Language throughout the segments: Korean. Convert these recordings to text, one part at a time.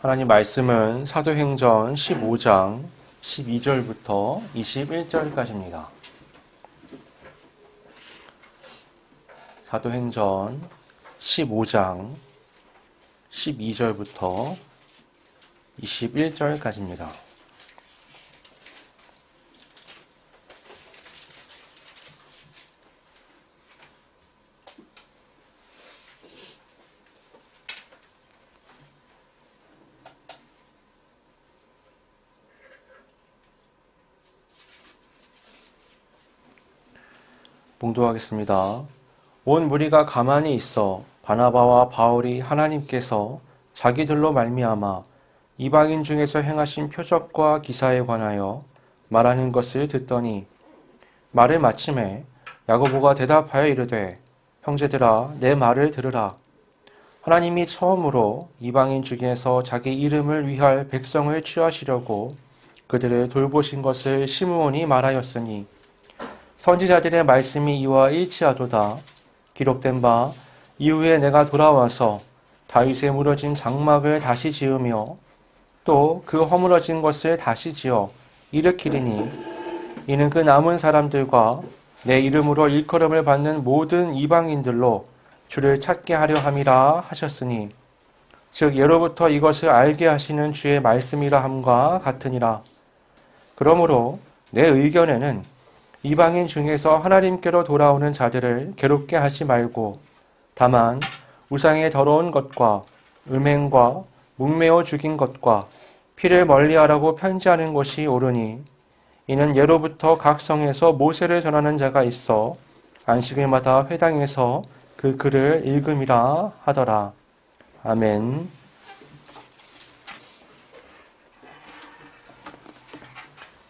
하나님 말씀은 사도행전 15장 12절부터 21절까지입니다. 사도행전 15장 12절부터 21절까지입니다. 봉독하겠습니다. 온 무리가 가만히 있어 바나바와 바울이 하나님께서 자기들로 말미암아 이방인 중에서 행하신 표적과 기사에 관하여 말하는 것을 듣더니 말을 마침에 야고보가 대답하여 이르되 형제들아 내 말을 들으라. 하나님이 처음으로 이방인 중에서 자기 이름을 위할 백성을 취하시려고 그들을 돌보신 것을 시므온이 말하였으니 선지자들의 말씀이 이와 일치하도다. 기록된 바 이후에 내가 돌아와서 다윗의 무너진 장막을 다시 지으며 또 그 허물어진 것을 다시 지어 일으키리니 이는 그 남은 사람들과 내 이름으로 일컬음을 받는 모든 이방인들로 주를 찾게 하려 함이라 하셨으니 즉 예로부터 이것을 알게 하시는 주의 말씀이라 함과 같으니라. 그러므로 내 의견에는 이방인 중에서 하나님께로 돌아오는 자들을 괴롭게 하지 말고 다만 우상의 더러운 것과 음행과 묵매어 죽인 것과 피를 멀리하라고 편지하는 것이 옳으니 이는 예로부터 각 성에서 모세를 전하는 자가 있어 안식일마다 회당에서 그 글을 읽음이라 하더라. 아멘.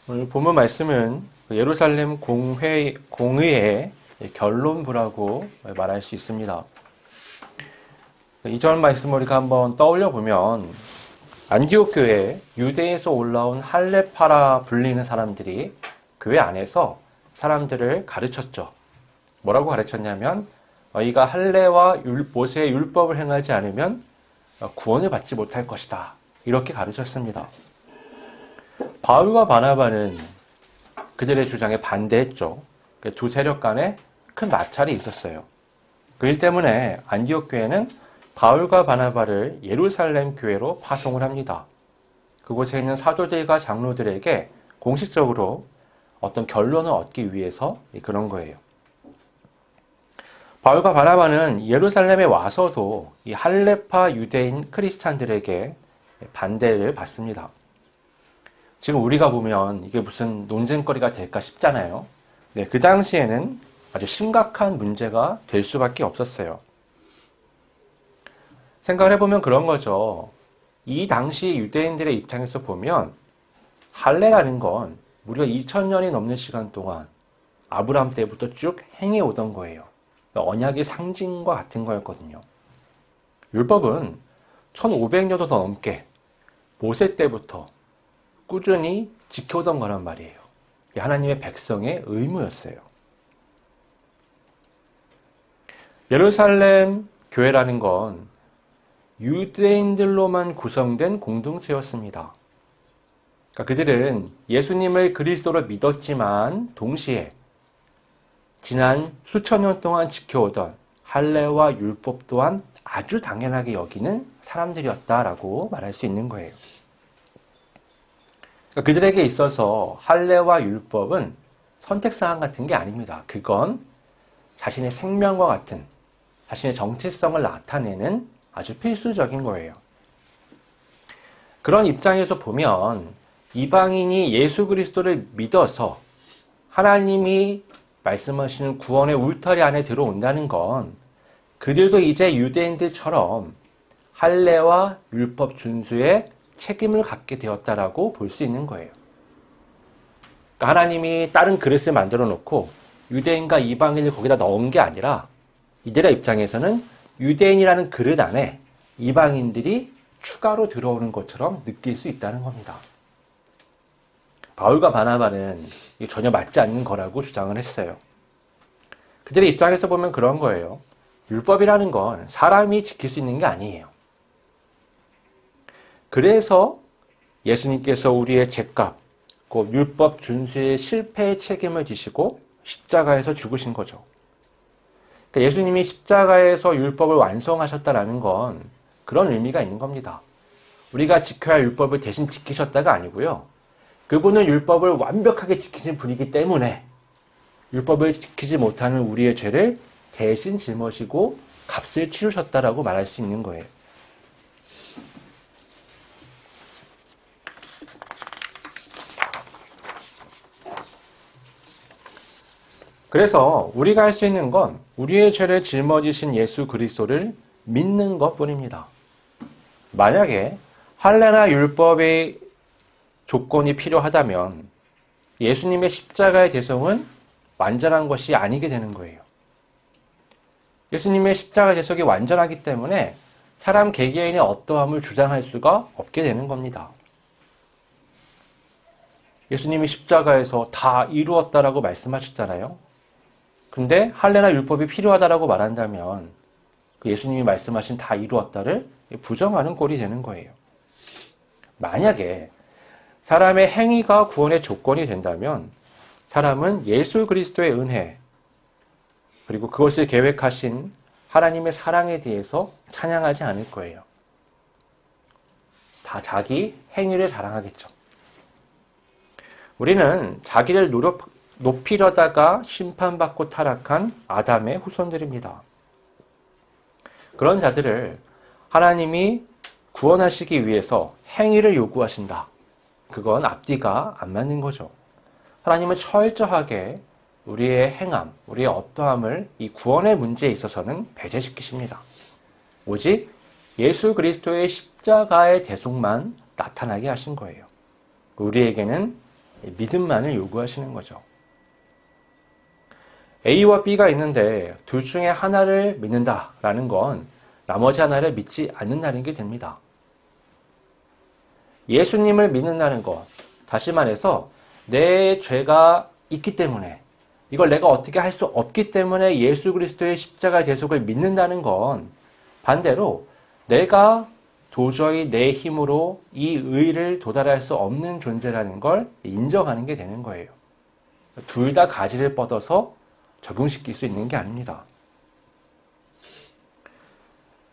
오늘 본문 말씀은 예루살렘 공의의 결론부라고 말할 수 있습니다. 이전 말씀을 우리가 한번 떠올려 보면 안디옥 교회 유대에서 올라온 할례파라 불리는 사람들이 교회 안에서 사람들을 가르쳤죠. 뭐라고 가르쳤냐면 너희가 할례와 모세의 율법을 행하지 않으면 구원을 받지 못할 것이다. 이렇게 가르쳤습니다. 바울과 바나바는 그들의 주장에 반대했죠. 두 세력 간에 큰 마찰이 있었어요. 그 일 때문에 안디옥 교회는 바울과 바나바를 예루살렘 교회로 파송을 합니다. 그곳에 있는 사도들과 장로들에게 공식적으로 어떤 결론을 얻기 위해서 그런 거예요. 바울과 바나바는 예루살렘에 와서도 이 할례파 유대인 크리스찬들에게 반대를 받습니다. 지금 우리가 보면 이게 무슨 논쟁거리가 될까 싶잖아요. 네, 그 당시에는 아주 심각한 문제가 될 수밖에 없었어요. 생각을 해보면 그런 거죠. 이 당시 유대인들의 입장에서 보면 할례라는 건 무려 2000년이 넘는 시간 동안 아브라함 때부터 쭉 행해오던 거예요. 언약의 상징과 같은 거였거든요. 율법은 1500년도 더 넘게 모세 때부터 꾸준히 지켜오던 거란 말이에요. 하나님의 백성의 의무였어요. 예루살렘 교회라는 건 유대인들로만 구성된 공동체였습니다. 그러니까 그들은 예수님을 그리스도로 믿었지만 동시에 지난 수천 년 동안 지켜오던 할례와 율법 또한 아주 당연하게 여기는 사람들이었다라고 말할 수 있는 거예요. 그들에게 있어서 할례와 율법은 선택사항 같은 게 아닙니다. 그건 자신의 생명과 같은 자신의 정체성을 나타내는 아주 필수적인 거예요. 그런 입장에서 보면 이방인이 예수 그리스도를 믿어서 하나님이 말씀하시는 구원의 울타리 안에 들어온다는 건 그들도 이제 유대인들처럼 할례와 율법 준수에 책임을 갖게 되었다라고 볼 수 있는 거예요. 그러니까 하나님이 다른 그릇을 만들어 놓고 유대인과 이방인을 거기다 넣은 게 아니라 이들의 입장에서는 유대인이라는 그릇 안에 이방인들이 추가로 들어오는 것처럼 느낄 수 있다는 겁니다. 바울과 바나바는 전혀 맞지 않는 거라고 주장을 했어요. 그들의 입장에서 보면 그런 거예요. 율법이라는 건 사람이 지킬 수 있는 게 아니에요. 그래서 예수님께서 우리의 죄값, 그 율법 준수의 실패의 책임을 지시고 십자가에서 죽으신 거죠. 그러니까 예수님이 십자가에서 율법을 완성하셨다라는 건 그런 의미가 있는 겁니다. 우리가 지켜야 할 율법을 대신 지키셨다가 아니고요. 그분은 율법을 완벽하게 지키신 분이기 때문에 율법을 지키지 못하는 우리의 죄를 대신 짊어지고 값을 치르셨다라고 말할 수 있는 거예요. 그래서 우리가 할 수 있는 건 우리의 죄를 짊어지신 예수 그리스도를 믿는 것뿐입니다. 만약에 할례나 율법의 조건이 필요하다면 예수님의 십자가의 대속은 완전한 것이 아니게 되는 거예요. 예수님의 십자가 대속이 완전하기 때문에 사람 개개인의 어떠함을 주장할 수가 없게 되는 겁니다. 예수님이 십자가에서 다 이루었다라고 말씀하셨잖아요. 근데 할례나 율법이 필요하다라고 말한다면 그 예수님이 말씀하신 다 이루었다를 부정하는 꼴이 되는 거예요. 만약에 사람의 행위가 구원의 조건이 된다면 사람은 예수 그리스도의 은혜 그리고 그것을 계획하신 하나님의 사랑에 대해서 찬양하지 않을 거예요. 다 자기 행위를 자랑하겠죠. 우리는 자기를 높이려다가 심판받고 타락한 아담의 후손들입니다. 그런 자들을 하나님이 구원하시기 위해서 행위를 요구하신다. 그건 앞뒤가 안 맞는 거죠. 하나님은 철저하게 우리의 행함, 우리의 어떠함을 이 구원의 문제에 있어서는 배제시키십니다. 오직 예수 그리스도의 십자가의 대속만 나타나게 하신 거예요. 우리에게는 믿음만을 요구하시는 거죠. A와 B가 있는데 둘 중에 하나를 믿는다라는 건 나머지 하나를 믿지 않는다는 게 됩니다. 예수님을 믿는다는 것, 다시 말해서 내 죄가 있기 때문에 이걸 내가 어떻게 할 수 없기 때문에 예수 그리스도의 십자가 대속을 믿는다는 건 반대로 내가 도저히 내 힘으로 이 의를 도달할 수 없는 존재라는 걸 인정하는 게 되는 거예요. 둘 다 가지를 뻗어서 적용시킬 수 있는 게 아닙니다.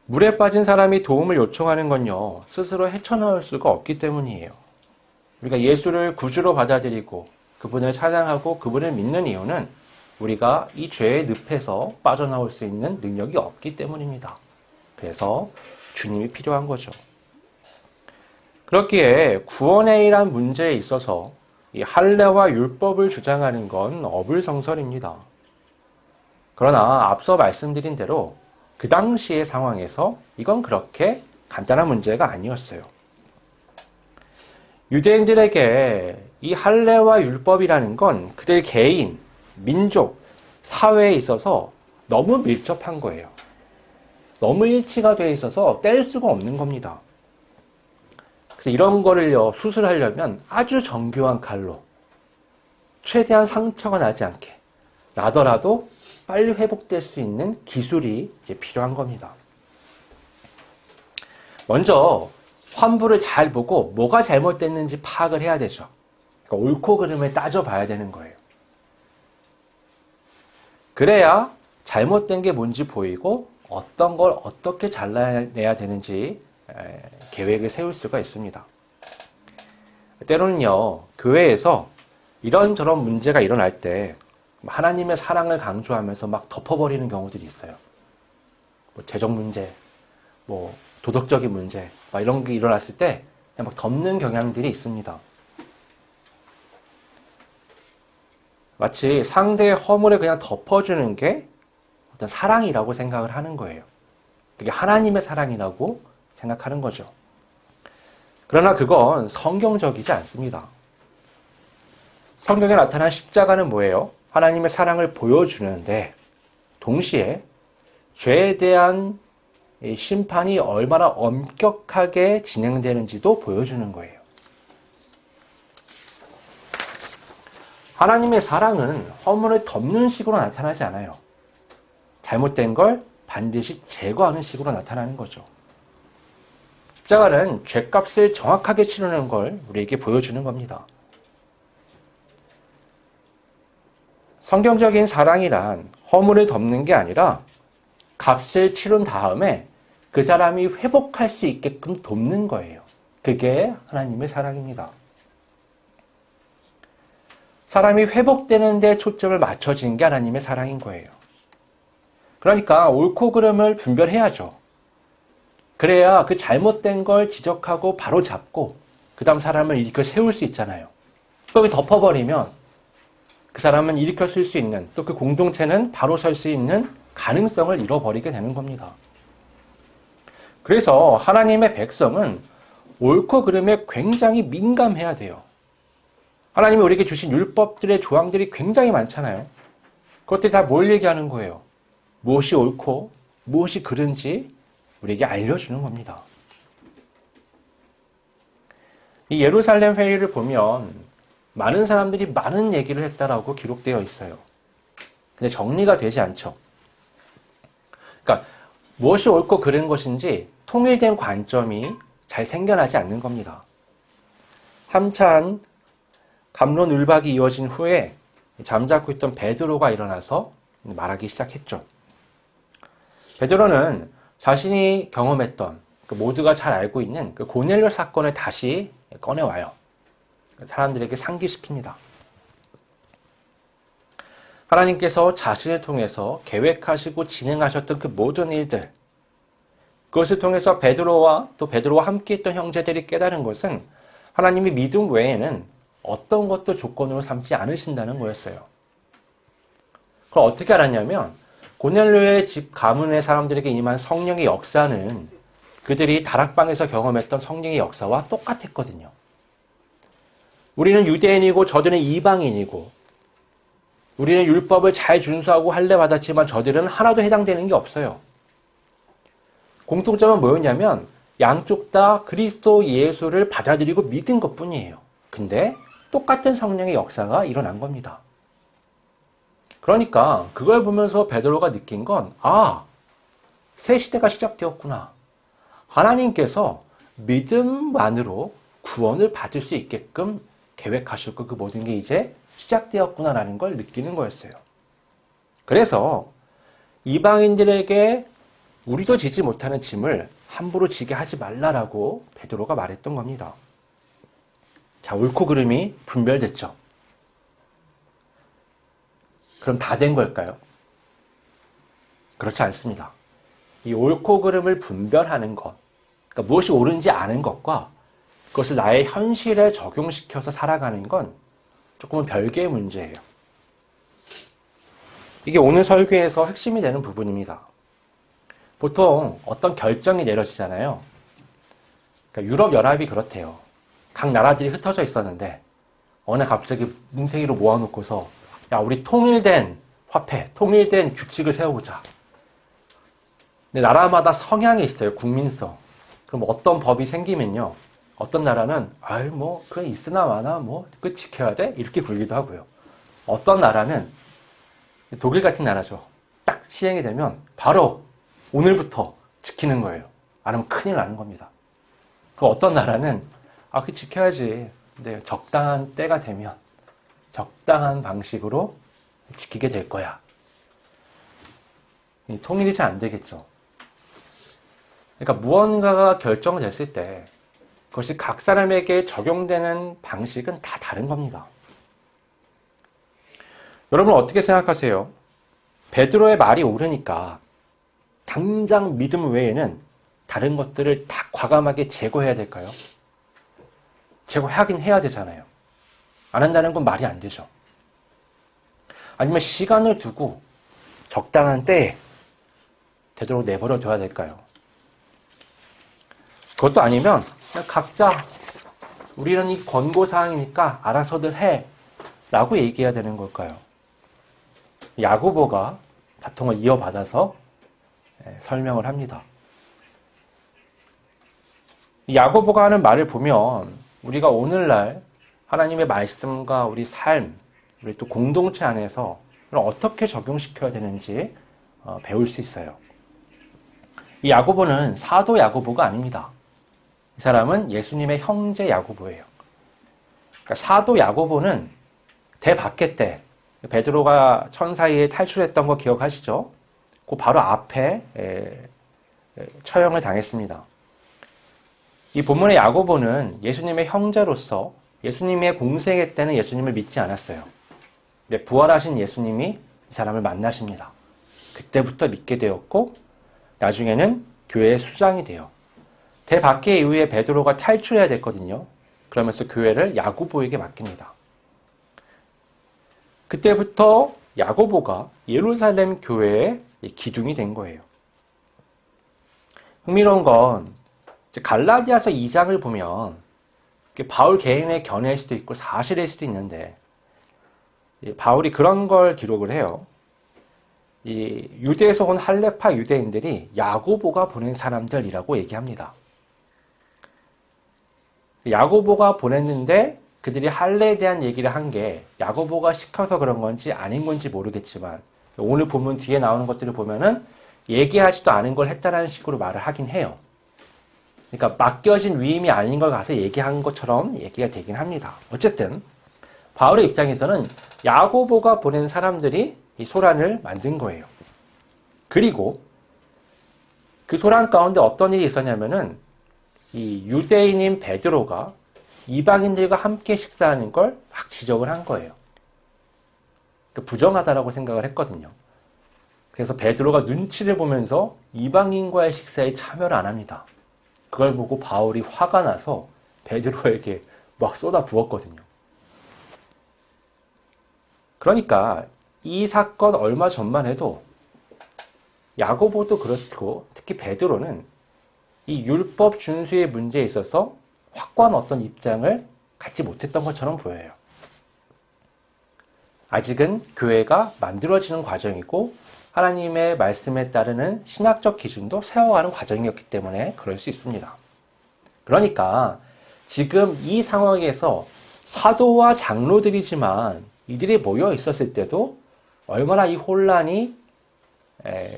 물에 빠진 사람이 도움을 요청하는 건요, 스스로 헤쳐나올 수가 없기 때문이에요. 우리가 예수를 구주로 받아들이고 그분을 찬양하고 그분을 믿는 이유는 우리가 이 죄의 늪에서 빠져나올 수 있는 능력이 없기 때문입니다. 그래서 주님이 필요한 거죠. 그렇기에 구원의 일한 문제에 있어서 이 할례와 율법을 주장하는 건 어불성설입니다. 그러나 앞서 말씀드린 대로 그 당시의 상황에서 이건 그렇게 간단한 문제가 아니었어요. 유대인들에게 이 할례와 율법이라는 건 그들 개인, 민족, 사회에 있어서 너무 밀접한 거예요. 너무 일치가 돼 있어서 뗄 수가 없는 겁니다. 그래서 이런 거를요, 수술하려면 아주 정교한 칼로 최대한 상처가 나지 않게 나더라도 빨리 회복될 수 있는 기술이 이제 필요한 겁니다. 먼저 환부를 잘 보고 뭐가 잘못됐는지 파악을 해야 되죠. 그러니까 옳고 그름을 따져봐야 되는 거예요. 그래야 잘못된 게 뭔지 보이고 어떤 걸 어떻게 잘라내야 되는지 계획을 세울 수가 있습니다. 때로는요, 교회에서 이런저런 문제가 일어날 때 하나님의 사랑을 강조하면서 막 덮어버리는 경우들이 있어요. 뭐 재정 문제, 뭐 도덕적인 문제, 막 이런 게 일어났을 때 그냥 막 덮는 경향들이 있습니다. 마치 상대의 허물을 그냥 덮어주는 게 어떤 사랑이라고 생각을 하는 거예요. 그게 하나님의 사랑이라고 생각하는 거죠. 그러나 그건 성경적이지 않습니다. 성경에 나타난 십자가는 뭐예요? 하나님의 사랑을 보여주는데 동시에 죄에 대한 심판이 얼마나 엄격하게 진행되는지도 보여주는 거예요. 하나님의 사랑은 허물을 덮는 식으로 나타나지 않아요. 잘못된 걸 반드시 제거하는 식으로 나타나는 거죠. 십자가는 죄값을 정확하게 치르는 걸 우리에게 보여주는 겁니다. 성경적인 사랑이란 허물을 덮는 게 아니라 값을 치른 다음에 그 사람이 회복할 수 있게끔 돕는 거예요. 그게 하나님의 사랑입니다. 사람이 회복되는 데 초점을 맞춰진 게 하나님의 사랑인 거예요. 그러니까 옳고 그름을 분별해야죠. 그래야 그 잘못된 걸 지적하고 바로 잡고 그 다음 사람을 일으켜 세울 수 있잖아요. 거기 덮어버리면 그 사람은 일으켜 쓸 수 있는, 또 그 공동체는 바로 설 수 있는 가능성을 잃어버리게 되는 겁니다. 그래서 하나님의 백성은 옳고 그름에 굉장히 민감해야 돼요. 하나님이 우리에게 주신 율법들의 조항들이 굉장히 많잖아요. 그것들이 다 뭘 얘기하는 거예요? 무엇이 옳고 무엇이 그른지 우리에게 알려주는 겁니다. 이 예루살렘 회의를 보면 많은 사람들이 많은 얘기를 했다라고 기록되어 있어요. 근데 정리가 되지 않죠. 그러니까 무엇이 옳고 그른 것인지 통일된 관점이 잘 생겨나지 않는 겁니다. 한참 갑론을박이 이어진 후에 잠자코 있던 베드로가 일어나서 말하기 시작했죠. 베드로는 자신이 경험했던 모두가 잘 알고 있는 그 고넬료 사건을 다시 꺼내와요. 사람들에게 상기시킵니다. 하나님께서 자신을 통해서 계획하시고 진행하셨던 그 모든 일들, 그것을 통해서 베드로와 또 베드로와 함께했던 형제들이 깨달은 것은 하나님이 믿음 외에는 어떤 것도 조건으로 삼지 않으신다는 거였어요. 그걸 어떻게 알았냐면 고넬료의 집 가문의 사람들에게 임한 성령의 역사는 그들이 다락방에서 경험했던 성령의 역사와 똑같았거든요. 우리는 유대인이고 저들은 이방인이고 우리는 율법을 잘 준수하고 할례 받았지만 저들은 하나도 해당되는 게 없어요. 공통점은 뭐였냐면 양쪽 다 그리스도 예수를 받아들이고 믿은 것뿐이에요. 근데 똑같은 성령의 역사가 일어난 겁니다. 그러니까 그걸 보면서 베드로가 느낀 건 새 시대가 시작되었구나. 하나님께서 믿음만으로 구원을 받을 수 있게끔 계획하셨고 그 모든 게 이제 시작되었구나라는 걸 느끼는 거였어요. 그래서 이방인들에게 우리도 지지 못하는 짐을 함부로 지게 하지 말라라고 베드로가 말했던 겁니다. 자, 옳고 그름이 분별됐죠. 그럼 다 된 걸까요? 그렇지 않습니다. 이 옳고 그름을 분별하는 것, 그러니까 무엇이 옳은지 아는 것과 그것을 나의 현실에 적용시켜서 살아가는 건 조금은 별개의 문제예요. 이게 오늘 설교에서 핵심이 되는 부분입니다. 보통 어떤 결정이 내려지잖아요. 그러니까 유럽연합이 그렇대요. 각 나라들이 흩어져 있었는데 어느 날 갑자기 뭉탱이로 모아놓고서 야, 우리 통일된 화폐, 통일된 규칙을 세워보자. 근데 나라마다 성향이 있어요. 국민성. 그럼 어떤 법이 생기면요. 어떤 나라는 그거 있으나 마나 그거 지켜야 돼? 이렇게 굴기도 하고요. 어떤 나라는 독일 같은 나라죠. 딱 시행이 되면 바로 오늘부터 지키는 거예요. 안 하면 큰일 나는 겁니다. 그 어떤 나라는 그거 지켜야지. 근데 적당한 때가 되면 적당한 방식으로 지키게 될 거야. 통일이 잘 안 되겠죠. 그러니까 무언가가 결정됐을 때 그것이 각 사람에게 적용되는 방식은 다 다른 겁니다. 여러분 어떻게 생각하세요? 베드로의 말이 옳으니까 당장 믿음 외에는 다른 것들을 다 과감하게 제거해야 될까요? 제거하긴 해야 되잖아요. 안 한다는 건 말이 안 되죠. 아니면 시간을 두고 적당한 때에 되도록 내버려 둬야 될까요? 그것도 아니면 그냥 각자 우리는 이 권고사항이니까 알아서들 해 라고 얘기해야 되는 걸까요? 야고보가 바통을 이어받아서 설명을 합니다. 야고보가 하는 말을 보면 우리가 오늘날 하나님의 말씀과 우리 삶, 우리 또 공동체 안에서 어떻게 적용시켜야 되는지 배울 수 있어요. 이 야고보는 사도 야고보가 아닙니다. 이 사람은 예수님의 형제 야고보예요. 그러니까 사도 야고보는 대박해 때 베드로가 천사에 탈출했던 거 기억하시죠? 그 바로 앞에 처형을 당했습니다. 이 본문의 야고보는 예수님의 형제로서 예수님의 공생애 때는 예수님을 믿지 않았어요. 근데 부활하신 예수님이 이 사람을 만나십니다. 그때부터 믿게 되었고 나중에는 교회의 수장이 돼요. 대박해 이후에 베드로가 탈출해야 됐거든요. 그러면서 교회를 야고보에게 맡깁니다. 그때부터 야고보가 예루살렘 교회의 기둥이 된 거예요. 흥미로운 건 갈라디아서 2장을 보면 바울 개인의 견해일 수도 있고 사실일 수도 있는데 바울이 그런 걸 기록을 해요. 이 유대에서 온 할례파 유대인들이 야고보가 보낸 사람들이라고 얘기합니다. 야고보가 보냈는데 그들이 할례에 대한 얘기를 한 게 야고보가 시켜서 그런 건지 아닌 건지 모르겠지만 오늘 본문 뒤에 나오는 것들을 보면은 얘기하지도 않은 걸 했다라는 식으로 말을 하긴 해요. 그러니까 맡겨진 위임이 아닌 걸 가서 얘기한 것처럼 얘기가 되긴 합니다. 어쨌든 바울의 입장에서는 야고보가 보낸 사람들이 이 소란을 만든 거예요. 그리고 그 소란 가운데 어떤 일이 있었냐면은 이 유대인인 베드로가 이방인들과 함께 식사하는 걸 막 지적을 한 거예요. 부정하다라고 생각을 했거든요. 그래서 베드로가 눈치를 보면서 이방인과의 식사에 참여를 안 합니다. 그걸 보고 바울이 화가 나서 베드로에게 막 쏟아 부었거든요. 그러니까 이 사건 얼마 전만 해도 야고보도 그렇고 특히 베드로는 이 율법 준수의 문제에 있어서 확고한 어떤 입장을 갖지 못했던 것처럼 보여요. 아직은 교회가 만들어지는 과정이고 하나님의 말씀에 따르는 신학적 기준도 세워가는 과정이었기 때문에 그럴 수 있습니다. 그러니까 지금 이 상황에서 사도와 장로들이지만 이들이 모여 있었을 때도 얼마나 이 혼란이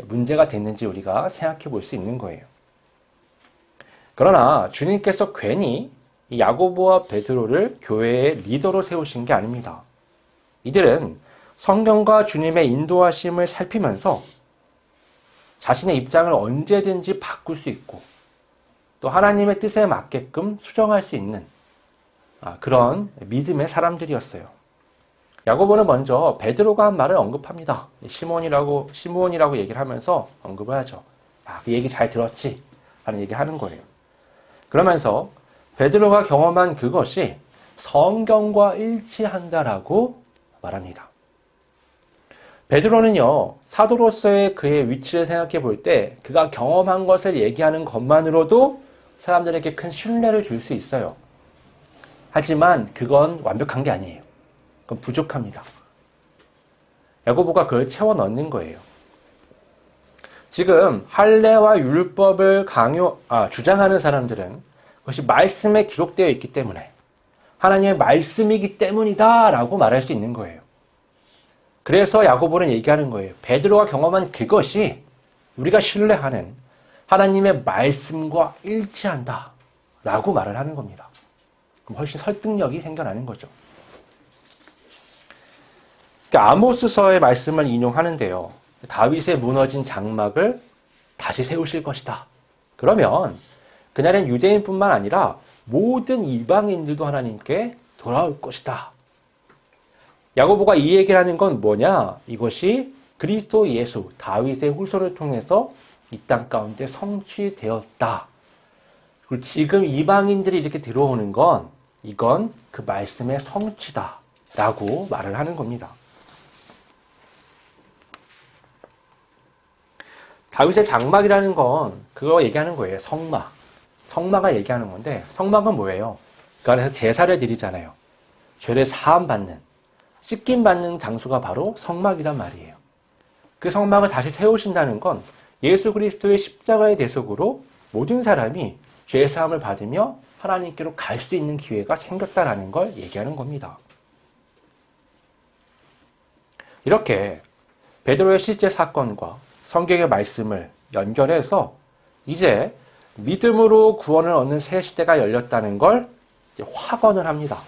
문제가 됐는지 우리가 생각해 볼 수 있는 거예요. 그러나 주님께서 괜히 이 야고보와 베드로를 교회의 리더로 세우신 게 아닙니다. 이들은 성경과 주님의 인도하심을 살피면서 자신의 입장을 언제든지 바꿀 수 있고 또 하나님의 뜻에 맞게끔 수정할 수 있는 그런 믿음의 사람들이었어요. 야고보는 먼저 베드로가 한 말을 언급합니다. 시몬이라고 얘기를 하면서 언급을 하죠. 그 얘기 잘 들었지? 라는 얘기를 하는 거예요. 그러면서 베드로가 경험한 그것이 성경과 일치한다라고 말합니다. 베드로는요, 사도로서의 그의 위치를 생각해 볼 때 그가 경험한 것을 얘기하는 것만으로도 사람들에게 큰 신뢰를 줄 수 있어요. 하지만 그건 완벽한 게 아니에요. 그건 부족합니다. 야고보가 그걸 채워 넣는 거예요. 지금 할례와 율법을 주장하는 사람들은 그것이 말씀에 기록되어 있기 때문에 하나님의 말씀이기 때문이다 라고 말할 수 있는 거예요. 그래서 야고보는 얘기하는 거예요. 베드로가 경험한 그것이 우리가 신뢰하는 하나님의 말씀과 일치한다 라고 말을 하는 겁니다. 그럼 훨씬 설득력이 생겨나는 거죠. 그러니까 아모스서의 말씀을 인용하는데요. 다윗의 무너진 장막을 다시 세우실 것이다. 그러면 그날은 유대인뿐만 아니라 모든 이방인들도 하나님께 돌아올 것이다. 야고보가 이 얘기를 하는 건 뭐냐? 이것이 그리스도 예수, 다윗의 후손을 통해서 이 땅 가운데 성취되었다. 그리고 지금 이방인들이 이렇게 들어오는 건 이건 그 말씀의 성취다. 라고 말을 하는 겁니다. 다윗의 장막이라는 건 그거 얘기하는 거예요. 성막. 성막을 얘기하는 건데 성막은 뭐예요? 그 안에서 제사를 드리잖아요. 죄를 사함받는, 씻김받는 장소가 바로 성막이란 말이에요. 그 성막을 다시 세우신다는 건 예수 그리스도의 십자가의 대속으로 모든 사람이 죄 사함을 받으며 하나님께로 갈 수 있는 기회가 생겼다라는 걸 얘기하는 겁니다. 이렇게 베드로의 실제 사건과 성경의 말씀을 연결해서 이제 믿음으로 구원을 얻는 새 시대가 열렸다는 걸 이제 확언을 합니다.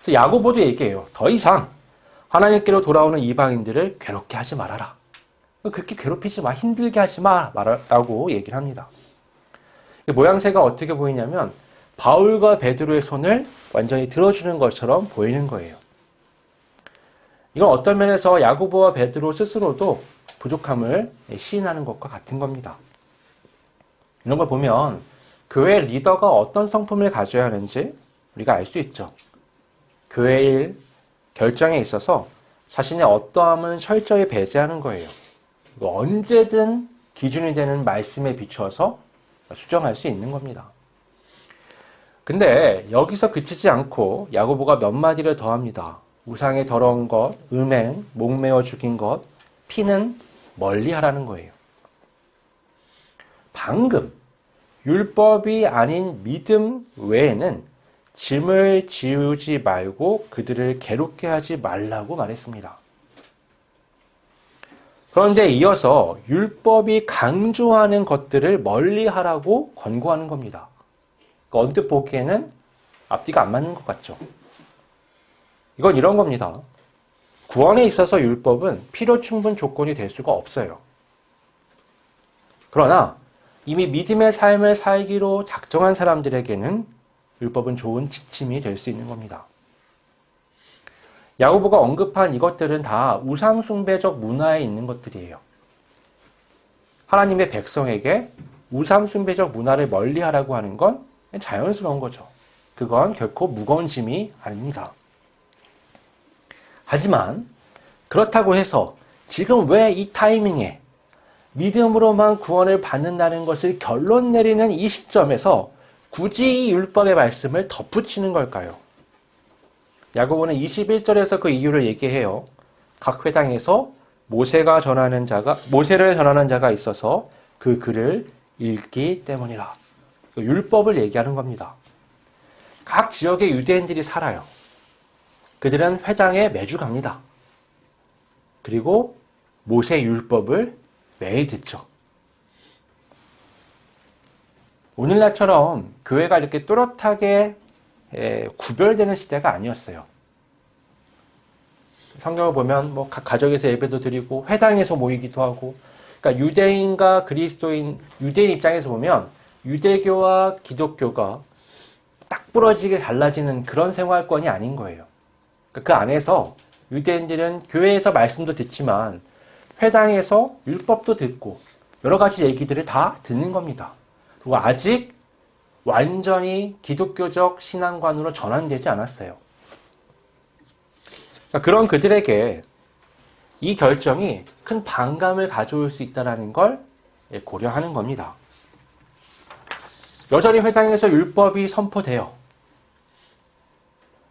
그래서 야고보도 얘기해요. 더 이상 하나님께로 돌아오는 이방인들을 괴롭게 하지 말아라. 그렇게 괴롭히지 마, 힘들게 하지 마라고 얘기를 합니다. 모양새가 어떻게 보이냐면 바울과 베드로의 손을 완전히 들어주는 것처럼 보이는 거예요. 이건 어떤 면에서 야고보와 베드로 스스로도 부족함을 시인하는 것과 같은 겁니다. 이런 걸 보면 교회 리더가 어떤 성품을 가져야 하는지 우리가 알 수 있죠. 교회 일 결정에 있어서 자신의 어떠함은 철저히 배제하는 거예요. 언제든 기준이 되는 말씀에 비추어서 수정할 수 있는 겁니다. 근데 여기서 그치지 않고 야고보가 몇 마디를 더합니다. 우상의 더러운 것, 음행, 목매어 죽인 것, 피는 멀리하라는 거예요. 방금 율법이 아닌 믿음 외에는 짐을 지우지 말고 그들을 괴롭게 하지 말라고 말했습니다. 그런데 이어서 율법이 강조하는 것들을 멀리하라고 권고하는 겁니다. 언뜻 보기에는 앞뒤가 안 맞는 것 같죠. 이건 이런 겁니다. 구원에 있어서 율법은 필요 충분 조건이 될 수가 없어요. 그러나 이미 믿음의 삶을 살기로 작정한 사람들에게는 율법은 좋은 지침이 될 수 있는 겁니다. 야고보가 언급한 이것들은 다 우상숭배적 문화에 있는 것들이에요. 하나님의 백성에게 우상숭배적 문화를 멀리하라고 하는 건 자연스러운 거죠. 그건 결코 무거운 짐이 아닙니다. 하지만 그렇다고 해서 지금 왜 이 타이밍에 믿음으로만 구원을 받는다는 것을 결론 내리는 이 시점에서 굳이 이 율법의 말씀을 덧붙이는 걸까요? 야고보는 21절에서 그 이유를 얘기해요. 각 회당에서 모세를 전하는 자가 있어서 그 글을 읽기 때문이라. 율법을 얘기하는 겁니다. 각 지역의 유대인들이 살아요. 그들은 회당에 매주 갑니다. 그리고 모세 율법을 매일 듣죠. 오늘날처럼 교회가 이렇게 또렷하게 구별되는 시대가 아니었어요. 성경을 보면 각 가정에서 예배도 드리고 회당에서 모이기도 하고, 그러니까 유대인과 그리스도인, 유대인 입장에서 보면 유대교와 기독교가 딱 부러지게 갈라지는 그런 생활권이 아닌 거예요. 그러니까 그 안에서 유대인들은 교회에서 말씀도 듣지만 회당에서 율법도 듣고 여러 가지 얘기들을 다 듣는 겁니다. 그리고 아직 완전히 기독교적 신앙관으로 전환되지 않았어요. 그러니까 그런 그들에게 이 결정이 큰 반감을 가져올 수 있다는 걸 고려하는 겁니다. 여전히 회당에서 율법이 선포돼요.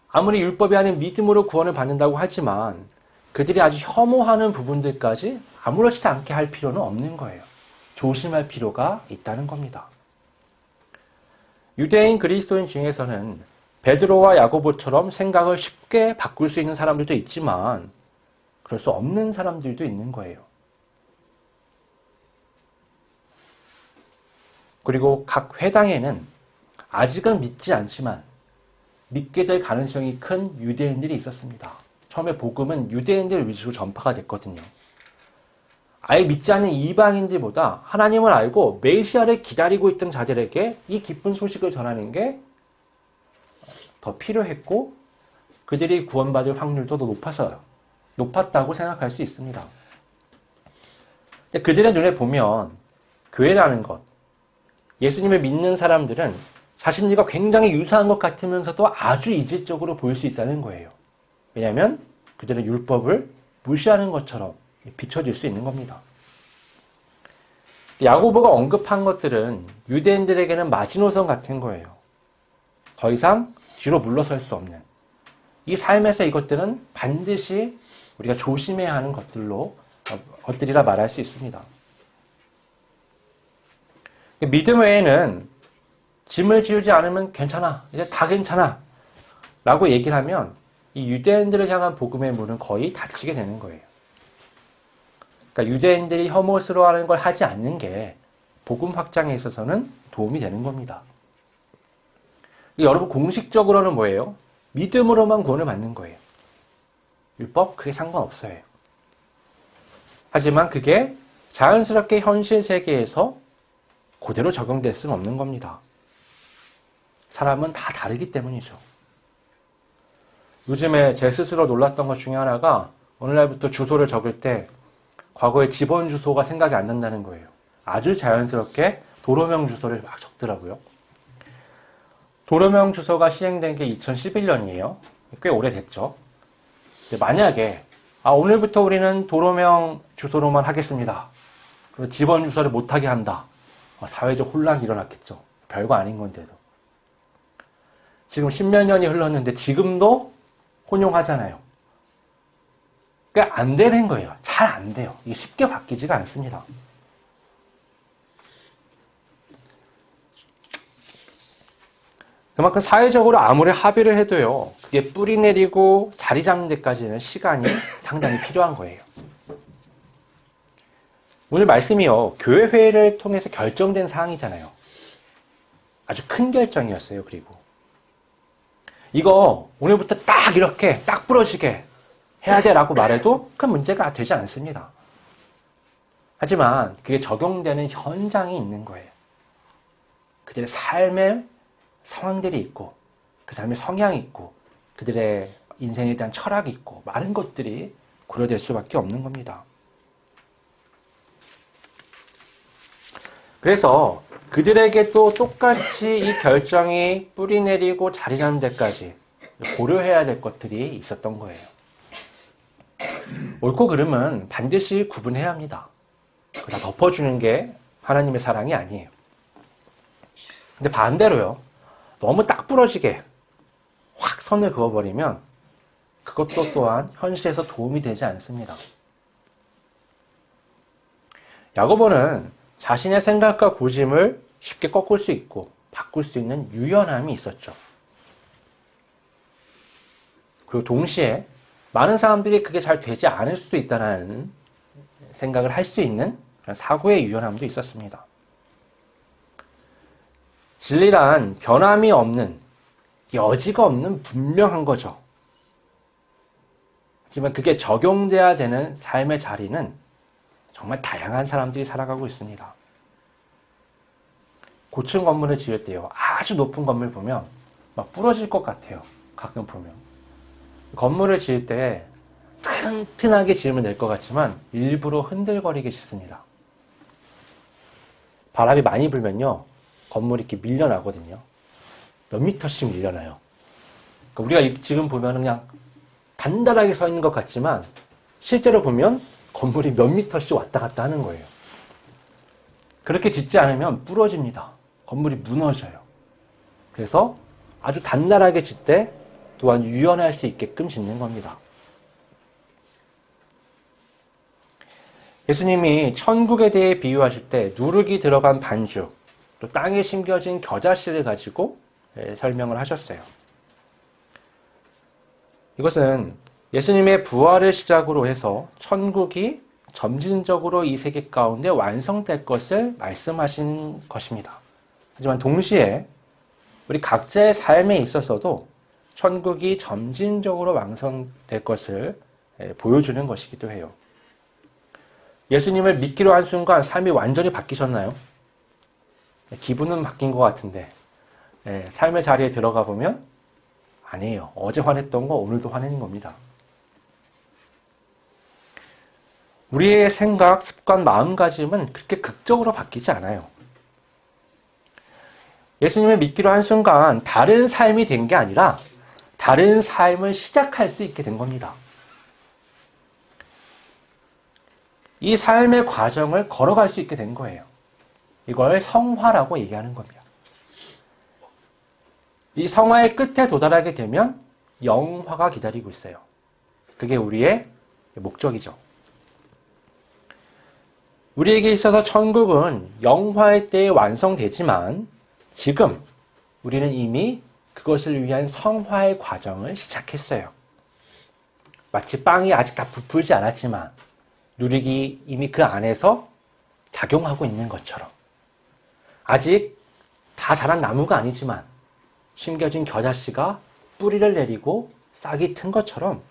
아무리 율법이 아닌 믿음으로 구원을 받는다고 하지만 그들이 아주 혐오하는 부분들까지 아무렇지도 않게 할 필요는 없는 거예요. 조심할 필요가 있다는 겁니다. 유대인 그리스도인 중에서는 베드로와 야고보처럼 생각을 쉽게 바꿀 수 있는 사람들도 있지만 그럴 수 없는 사람들도 있는 거예요. 그리고 각 회당에는 아직은 믿지 않지만 믿게 될 가능성이 큰 유대인들이 있었습니다. 처음에 복음은 유대인들 위주로 전파가 됐거든요. 아예 믿지 않는 이방인들보다 하나님을 알고 메시아를 기다리고 있던 자들에게 이 기쁜 소식을 전하는 게 더 필요했고 그들이 구원받을 확률도 더 높았다고 생각할 수 있습니다. 근데 그들의 눈에 보면 교회라는 것, 예수님을 믿는 사람들은 자신들과 굉장히 유사한 것 같으면서도 아주 이질적으로 보일 수 있다는 거예요. 왜냐하면 그들은 율법을 무시하는 것처럼 비춰질 수 있는 겁니다. 야고보가 언급한 것들은 유대인들에게는 마지노선 같은 거예요. 더 이상 뒤로 물러설 수 없는. 이 삶에서 이것들은 반드시 우리가 조심해야 하는 것들이라 말할 수 있습니다. 믿음 외에는 짐을 지우지 않으면 괜찮아. 이제 다 괜찮아. 라고 얘기를 하면 이 유대인들을 향한 복음의 문은 거의 닫히게 되는 거예요. 그러니까 유대인들이 혐오스러워하는 걸 하지 않는 게 복음 확장에 있어서는 도움이 되는 겁니다. 여러분 공식적으로는 뭐예요? 믿음으로만 구원을 받는 거예요. 율법 그게 상관없어요. 하지만 그게 자연스럽게 현실 세계에서 그대로 적용될 수는 없는 겁니다. 사람은 다 다르기 때문이죠. 요즘에 제 스스로 놀랐던 것 중에 하나가 어느 날부터 주소를 적을 때 과거의 집원 주소가 생각이 안 난다는 거예요. 아주 자연스럽게 도로명 주소를 막 적더라고요. 도로명 주소가 시행된 게 2011년이에요. 꽤 오래됐죠. 근데 만약에 오늘부터 우리는 도로명 주소로만 하겠습니다. 그리고 집원 주소를 못하게 한다. 사회적 혼란이 일어났겠죠. 별거 아닌 건데도. 지금 10몇 년이 흘렀는데 지금도 혼용하잖아요. 그러니까 안 되는 거예요. 잘 안 돼요. 이게 쉽게 바뀌지가 않습니다. 그만큼 사회적으로 아무리 합의를 해도요. 그게 뿌리 내리고 자리 잡는 데까지는 시간이 상당히 필요한 거예요. 오늘 말씀이요. 교회 회의를 통해서 결정된 사항이잖아요. 아주 큰 결정이었어요. 그리고 이거 오늘부터 딱 이렇게 딱 부러지게 해야 돼라고 말해도 큰 문제가 되지 않습니다. 하지만 그게 적용되는 현장이 있는 거예요. 그들의 삶의 상황들이 있고 그 삶의 성향이 있고 그들의 인생에 대한 철학이 있고 많은 것들이 고려될 수밖에 없는 겁니다. 그래서 그들에게 또 똑같이 이 결정이 뿌리 내리고 자리 잡는 데까지 고려해야 될 것들이 있었던 거예요. 옳고 그름은 반드시 구분해야 합니다. 다 덮어주는 게 하나님의 사랑이 아니에요. 근데 반대로요. 너무 딱 부러지게 확 선을 그어버리면 그것도 또한 현실에서 도움이 되지 않습니다. 야고보는 자신의 생각과 고집을 쉽게 꺾을 수 있고 바꿀 수 있는 유연함이 있었죠. 그리고 동시에 많은 사람들이 그게 잘 되지 않을 수도 있다는 생각을 할 수 있는 그런 사고의 유연함도 있었습니다. 진리란 변함이 없는, 여지가 없는 분명한 거죠. 하지만 그게 적용돼야 되는 삶의 자리는 정말 다양한 사람들이 살아가고 있습니다. 고층 건물을 지을 때요. 아주 높은 건물 보면 막 부러질 것 같아요. 가끔 보면. 건물을 지을 때 튼튼하게 지으면 될 것 같지만 일부러 흔들거리게 짓습니다. 바람이 많이 불면요. 건물이 이렇게 밀려나거든요. 몇 미터씩 밀려나요. 그러니까 우리가 지금 보면 그냥 단단하게 서 있는 것 같지만 실제로 보면 건물이 몇 미터씩 왔다 갔다 하는 거예요. 그렇게 짓지 않으면 부러집니다. 건물이 무너져요. 그래서 아주 단단하게 짓되 또한 유연할 수 있게끔 짓는 겁니다. 예수님이 천국에 대해 비유하실 때 누룩이 들어간 반죽, 또 땅에 심겨진 겨자씨를 가지고 설명을 하셨어요. 이것은 예수님의 부활을 시작으로 해서 천국이 점진적으로 이 세계 가운데 완성될 것을 말씀하시는 것입니다. 하지만 동시에 우리 각자의 삶에 있어서도 천국이 점진적으로 완성될 것을 보여주는 것이기도 해요. 예수님을 믿기로 한 순간 삶이 완전히 바뀌셨나요? 기분은 바뀐 것 같은데 삶의 자리에 들어가 보면 아니에요. 어제 화냈던 거 오늘도 화내는 겁니다. 우리의 생각, 습관, 마음가짐은 그렇게 극적으로 바뀌지 않아요. 예수님을 믿기로 한 순간 다른 삶이 된 게 아니라 다른 삶을 시작할 수 있게 된 겁니다. 이 삶의 과정을 걸어갈 수 있게 된 거예요. 이걸 성화라고 얘기하는 겁니다. 이 성화의 끝에 도달하게 되면 영화가 기다리고 있어요. 그게 우리의 목적이죠. 우리에게 있어서 천국은 영화의 때에 완성되지만 지금 우리는 이미 그것을 위한 성화의 과정을 시작했어요. 마치 빵이 아직 다 부풀지 않았지만 누룩이 이미 그 안에서 작용하고 있는 것처럼 아직 다 자란 나무가 아니지만 심겨진 겨자씨가 뿌리를 내리고 싹이 튼 것처럼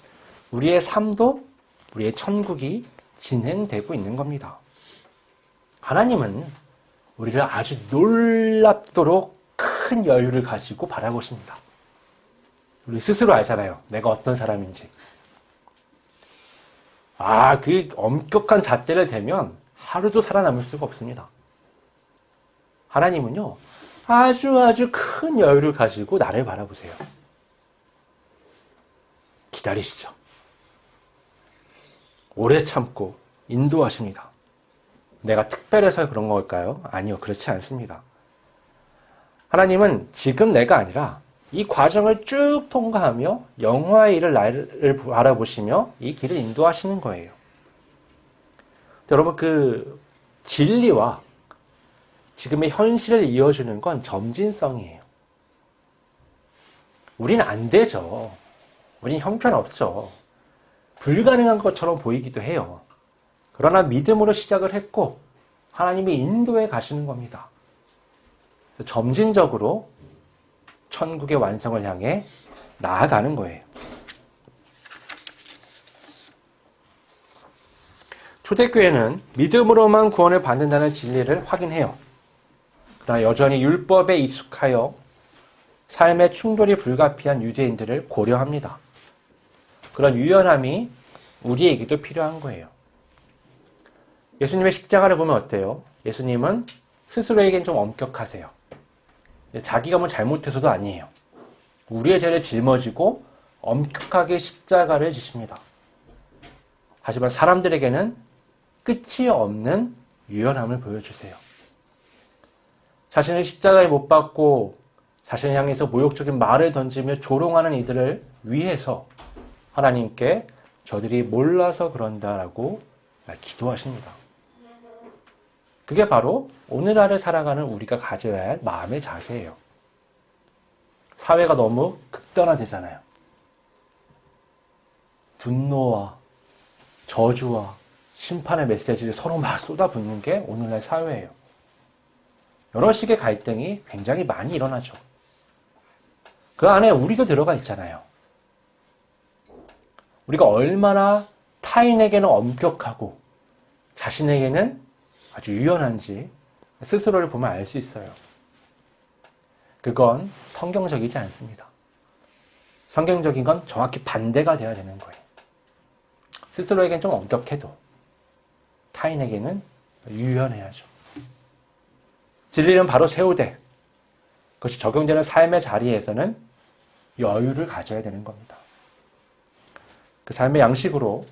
우리의 삶도 우리의 천국이 진행되고 있는 겁니다. 하나님은 우리를 아주 놀랍도록 큰 여유를 가지고 바라보십니다. 우리 스스로 알잖아요. 내가 어떤 사람인지. 그 엄격한 잣대를 대면 하루도 살아남을 수가 없습니다. 하나님은요, 아주 큰 여유를 가지고 나를 바라보세요. 기다리시죠. 오래 참고 인도하십니다. 내가 특별해서 그런 걸까요? 아니요, 그렇지 않습니다. 하나님은 지금 내가 아니라 이 과정을 쭉 통과하며 영화의 일을 나를 바라보시며 이 길을 인도하시는 거예요. 여러분, 그 진리와 지금의 현실을 이어주는 건 점진성이에요. 우리는 안 되죠. 우리는 형편없죠. 불가능한 것처럼 보이기도 해요. 그러나 믿음으로 시작을 했고 하나님이 인도해 가시는 겁니다. 그래서 점진적으로 천국의 완성을 향해 나아가는 거예요. 초대교회는 믿음으로만 구원을 받는다는 진리를 확인해요. 그러나 여전히 율법에 익숙하여 삶의 충돌이 불가피한 유대인들을 고려합니다. 그런 유연함이 우리에게도 필요한 거예요. 예수님의 십자가를 보면 어때요? 예수님은 스스로에겐 좀 엄격하세요. 자기가 뭐 잘못해서도 아니에요. 우리의 죄를 짊어지고 엄격하게 십자가를 지십니다. 하지만 사람들에게는 끝이 없는 유연함을 보여주세요. 자신을 십자가에 못 박고 자신을 향해서 모욕적인 말을 던지며 조롱하는 이들을 위해서 하나님께 저들이 몰라서 그런다라고 기도하십니다. 그게 바로 오늘날을 살아가는 우리가 가져야 할 마음의 자세예요. 사회가 너무 극단화되잖아요. 분노와 저주와 심판의 메시지를 서로 막 쏟아붓는 게 오늘날 사회예요. 여러 식의 갈등이 굉장히 많이 일어나죠. 그 안에 우리도 들어가 있잖아요. 우리가 얼마나 타인에게는 엄격하고 자신에게는 아주 유연한지 스스로를 보면 알 수 있어요. 그건 성경적이지 않습니다. 성경적인 건 정확히 반대가 돼야 되는 거예요. 스스로에겐 좀 엄격해도 타인에게는 유연해야죠. 진리는 바로 세우되 그것이 적용되는 삶의 자리에서는 여유를 가져야 되는 겁니다. 그 삶의 양식으로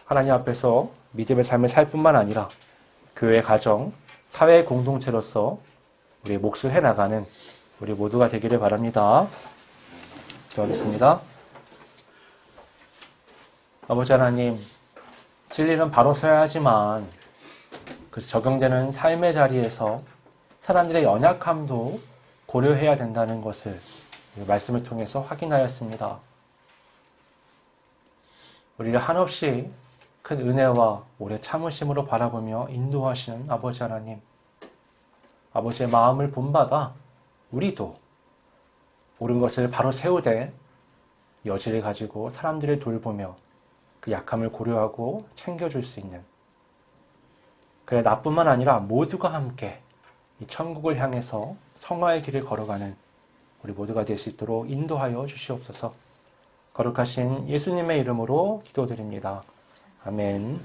하나님 앞에서 믿음의 삶을 살 뿐만 아니라 교회 가정, 사회 공동체로서 우리의 몫을 해나가는 우리 모두가 되기를 바랍니다. 기도하겠습니다. 아버지 하나님, 진리는 바로 서야 하지만 그 적용되는 삶의 자리에서 사람들의 연약함도 고려해야 된다는 것을 말씀을 통해서 확인하였습니다. 우리를 한없이 큰 은혜와 오래 참으심으로 바라보며 인도하시는 아버지 하나님, 아버지의 마음을 본받아 우리도 옳은 것을 바로 세우되 여지를 가지고 사람들을 돌보며 그 약함을 고려하고 챙겨줄 수 있는, 그래 나뿐만 아니라 모두가 함께 이 천국을 향해서 성화의 길을 걸어가는 우리 모두가 될 수 있도록 인도하여 주시옵소서. 거룩하신 예수님의 이름으로 기도드립니다. 아멘.